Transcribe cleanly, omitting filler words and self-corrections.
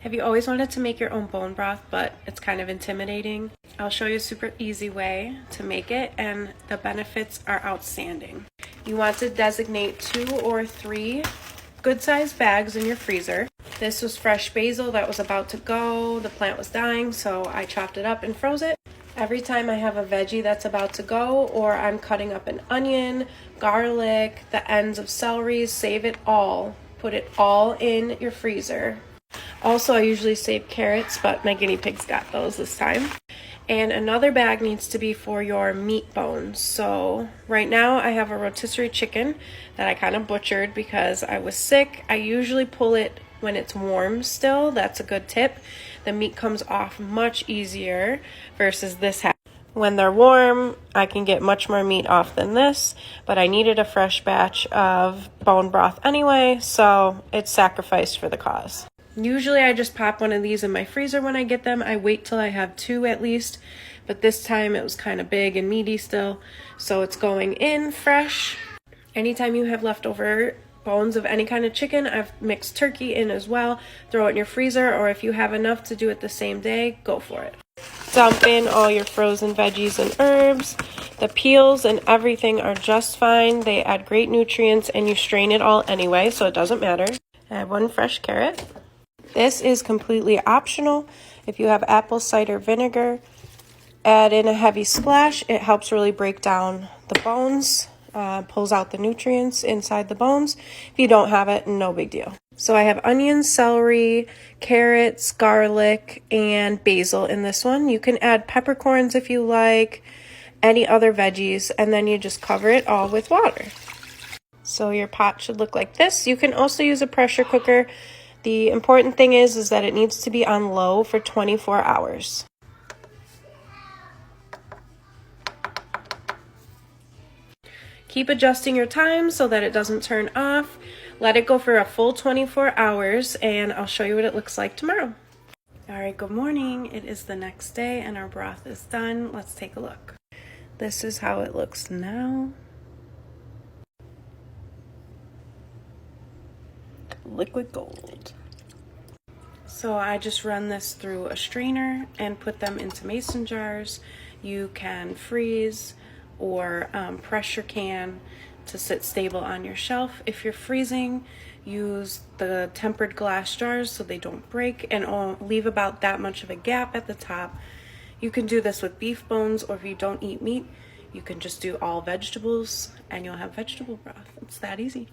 Have you always wanted to make your own bone broth, but it's kind of intimidating? I'll show you a super easy way to make it, and the benefits are outstanding. You want to designate 2 or 3 good-sized bags in your freezer. This was fresh basil that was about to go. The plant was dying, so I chopped it up and froze it. Every time I have a veggie that's about to go, or I'm cutting up an onion, garlic, the ends of celery, save it all. Put it all in your freezer. Also, I usually save carrots, but my guinea pigs got those this time. And another bag needs to be for your meat bones. So right now I have a rotisserie chicken that I kind of butchered because I was sick. I usually pull it when it's warm still. That's a good tip. The meat comes off much easier versus this happens. When they're warm, I can get much more meat off than this, but I needed a fresh batch of bone broth anyway, so it's sacrificed for the cause. Usually I just pop one of these in my freezer when I get them. I wait till I have 2 at least, but this time it was kind of big and meaty still, so it's going in fresh. Anytime you have leftover bones of any kind of chicken, I've mixed turkey in as well. Throw it in your freezer, or if you have enough to do it the same day, go for it. Dump in all your frozen veggies and herbs. The peels and everything are just fine. They add great nutrients, and you strain it all anyway, so it doesn't matter. Add 1 fresh carrot. This is completely optional. If you have apple cider vinegar, add in a heavy splash. It helps really break down the bones, pulls out the nutrients inside the bones. If you don't have it, no big deal. So I have onions, celery, carrots, garlic, and basil in this one. You can add peppercorns if you like, any other veggies, and then you just cover it all with water. So your pot should look like this. You can also use a pressure cooker. The important thing is that it needs to be on low for 24 hours. Keep adjusting your time so that it doesn't turn off. Let it go for a full 24 hours, and I'll show you what it looks like tomorrow. All right, good morning. It is the next day, and our broth is done. Let's take a look. This is how it looks now. Liquid gold. So I just run this through a strainer and put them into mason jars. You can freeze or pressure can to sit stable on your shelf. If you're freezing, use the tempered glass jars so they don't break, and leave about that much of a gap at the top. You can do this with beef bones, or if you don't eat meat, you can just do all vegetables and you'll have vegetable broth. It's that easy.